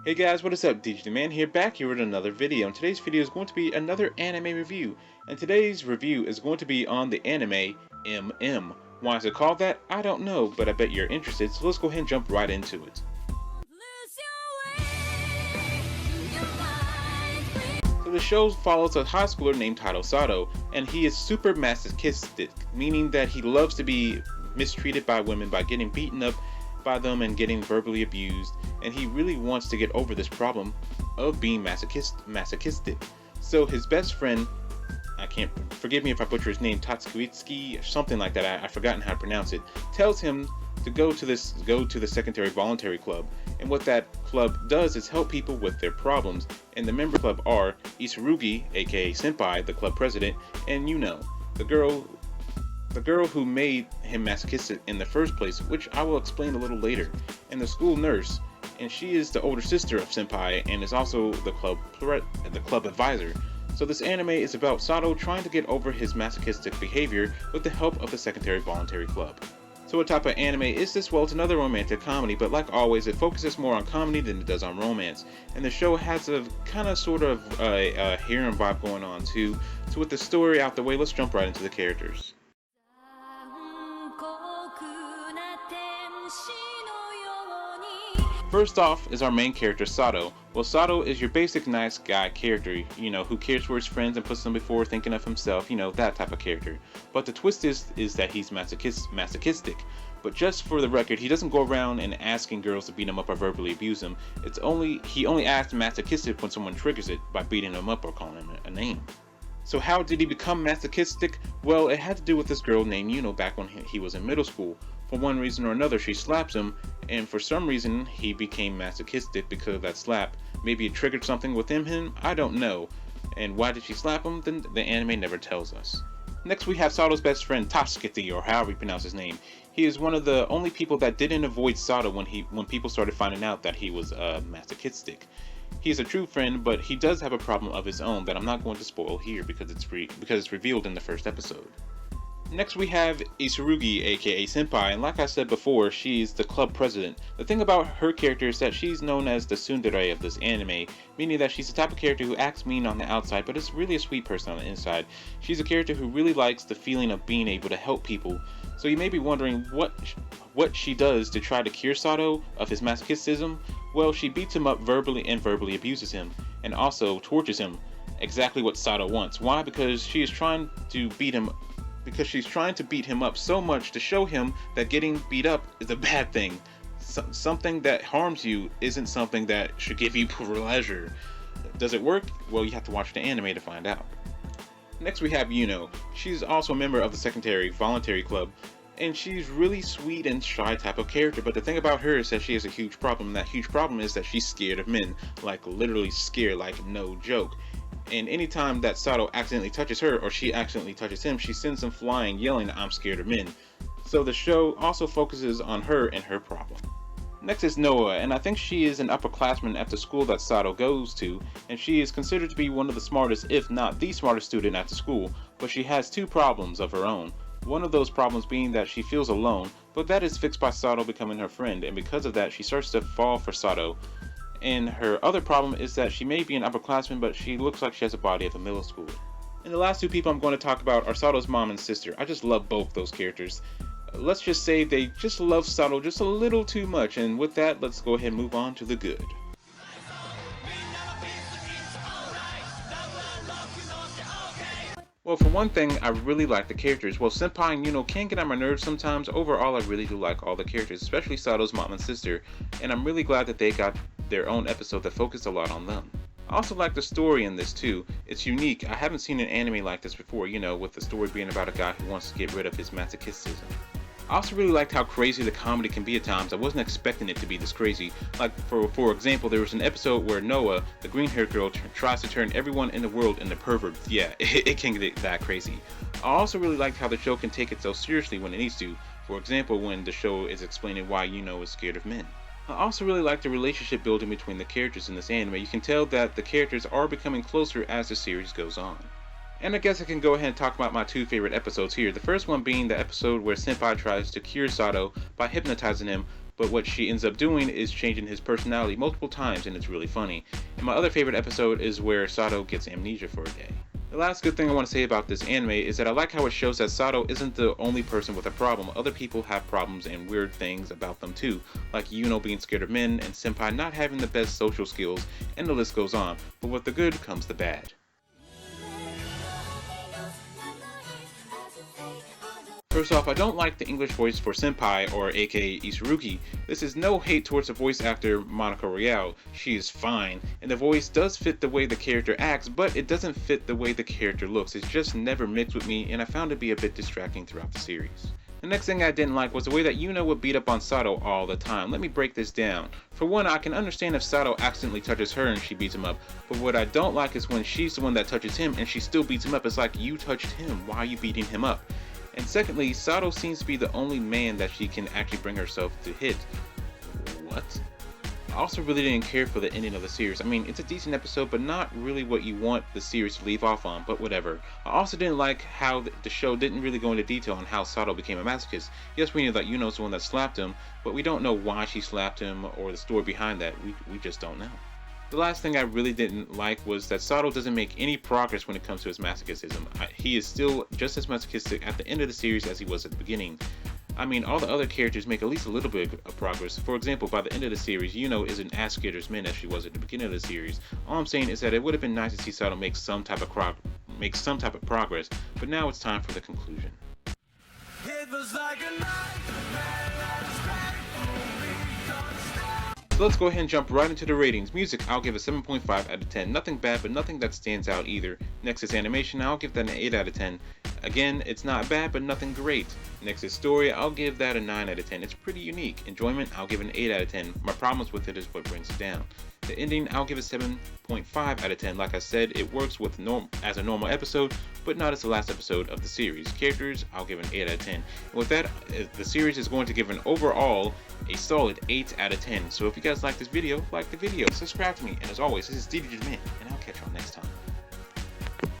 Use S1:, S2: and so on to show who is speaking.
S1: Hey guys, what is up? DigiTheMan here, back here with another video. And today's video is going to be another anime review. And today's review is going to be on the anime MM. Why is it called that? I don't know, but I bet you're interested, so let's go ahead and jump right into it. So the show follows a high schooler named Taro Sato, and he is super masochistic, meaning that he loves to be mistreated by women by getting beaten up by them and getting verbally abused, and he really wants to get over this problem of being masochistic. So his best friend, forgive me if I butcher his name, Tatsuitsuki or something like that, I've forgotten how to pronounce it, tells him to go to the secondary voluntary club. And what that club does is help people with their problems, and the member club are Isurugi, aka Senpai, the club president, and Yuno, the girl who made him masochistic in the first place, which I will explain a little later, and the school nurse, and she is the older sister of Senpai and is also the club advisor. So this anime is about Sato trying to get over his masochistic behavior with the help of the secondary voluntary club. So what type of anime is this? Well, it's another romantic comedy, but like always, it focuses more on comedy than it does on romance. And the show has a kind of sort of a harem vibe going on too. So with the story out the way, let's jump right into the characters. First off is our main character, Sato. Well, Sato is your basic nice guy character, who cares for his friends and puts them before thinking of himself, that type of character. But the twist is that he's masochistic. But just for the record, he doesn't go around and asking girls to beat him up or verbally abuse him. He only acts masochistic when someone triggers it by beating him up or calling him a name. So how did he become masochistic? Well, it had to do with this girl named Yuno back when he was in middle school. For one reason or another, she slaps him, and for some reason, he became masochistic because of that slap. Maybe it triggered something within him, I don't know. And why did she slap him? Then the anime never tells us. Next we have Sato's best friend, Tatsuki, or however you pronounce his name. He is one of the only people that didn't avoid Sato when people started finding out that he was masochistic. He's a true friend, but he does have a problem of his own that I'm not going to spoil here because it's revealed in the first episode. Next we have Isurugi, aka Senpai, and like I said before, she's the club president. The thing about her character is that she's known as the tsundere of this anime, meaning that she's the type of character who acts mean on the outside, but is really a sweet person on the inside. She's a character who really likes the feeling of being able to help people. So you may be wondering what she does to try to cure Sato of his masochism. Well, she beats him up verbally and verbally abuses him, and also tortures him. Exactly what Sato wants. Why? Because she's trying to beat him up so much to show him that getting beat up is a bad thing. Something that harms you isn't something that should give you pleasure. Does it work? Well, you have to watch the anime to find out. Next we have Yuno. She's also a member of the secondary voluntary club, and she's really sweet and shy type of character, but the thing about her is that she has a huge problem, and that huge problem is that she's scared of men. Like literally scared, like no joke. And anytime that Sato accidentally touches her or she accidentally touches him, she sends him flying yelling, "I'm scared of men." So the show also focuses on her and her problem. Next is Noa, and I think she is an upperclassman at the school that Sato goes to, and she is considered to be one of the smartest, if not the smartest student at the school, but she has two problems of her own. One of those problems being that she feels alone, but that is fixed by Sato becoming her friend, and because of that she starts to fall for Sato. And her other problem is that she may be an upperclassman, but she looks like she has a body of a middle schooler. And the last two people I'm going to talk about are Sato's mom and sister. I just love both those characters. Let's just say they just love Sato just a little too much, and with that, let's go ahead and move on to the good. Well, for one thing, I really like the characters. Well, Senpai and Yuno can get on my nerves sometimes. Overall, I really do like all the characters, especially Sato's mom and sister, and I'm really glad that they got their own episode that focused a lot on them. I also like the story in this too. It's unique. I haven't seen an anime like this before, with the story being about a guy who wants to get rid of his masochism. I also really liked how crazy the comedy can be at times. I wasn't expecting it to be this crazy. Like, for example, there was an episode where Noa, the green-haired girl, tries to turn everyone in the world into perverts. Yeah, it can get that crazy. I also really liked how the show can take itself seriously when it needs to. For example, when the show is explaining why Yuno is scared of men. I also really like the relationship building between the characters in this anime. You can tell that the characters are becoming closer as the series goes on. And I guess I can go ahead and talk about my two favorite episodes here. The first one being the episode where Senpai tries to cure Sato by hypnotizing him, but what she ends up doing is changing his personality multiple times, and it's really funny. And my other favorite episode is where Sato gets amnesia for a day. The last good thing I want to say about this anime is that I like how it shows that Sato isn't the only person with a problem. Other people have problems and weird things about them too, like Yuno being scared of men and Senpai not having the best social skills, and the list goes on. But with the good comes the bad. First off, I don't like the English voice for Senpai, or aka Isurugi. This is no hate towards the voice actor Monica Royale. She is fine, and the voice does fit the way the character acts, but it doesn't fit the way the character looks. It's just never mixed with me, and I found it to be a bit distracting throughout the series. The next thing I didn't like was the way that Yuno would beat up on Sato all the time. Let me break this down. For one, I can understand if Sato accidentally touches her and she beats him up, but what I don't like is when she's the one that touches him and she still beats him up. It's like, you touched him, why are you beating him up? And secondly, Sato seems to be the only man that she can actually bring herself to hit. What? I also really didn't care for the ending of the series. I mean, it's a decent episode, but not really what you want the series to leave off on, but whatever. I also didn't like how the show didn't really go into detail on how Sato became a masochist. Yes, we knew that Yuno's the one that slapped him, but we don't know why she slapped him or the story behind that. We just don't know. The last thing I really didn't like was that Sato doesn't make any progress when it comes to his masochism. He is still just as masochistic at the end of the series as he was at the beginning. I mean, all the other characters make at least a little bit of progress. For example, by the end of the series, Yuno isn't as scared as men as she was at the beginning of the series. All I'm saying is that it would have been nice to see Sato make some type of progress, but now it's time for the conclusion. It was like a So let's go ahead and jump right into the ratings. Music, I'll give a 7.5 out of 10. Nothing bad, but nothing that stands out either. Next is animation, I'll give that an 8 out of 10. Again, it's not bad, but nothing great. Next is story, I'll give that a 9 out of 10. It's pretty unique. Enjoyment, I'll give an 8 out of 10. My problems with it is what brings it down. The ending, I'll give a 7.5 out of 10. Like I said, it works with as a normal episode, but not as the last episode of the series. Characters, I'll give an 8 out of 10. And with that, the series is going to give an overall a solid 8 out of 10. So if you guys like this video, like the video, subscribe to me, and as always, this is DDJman, and I'll catch y'all next time.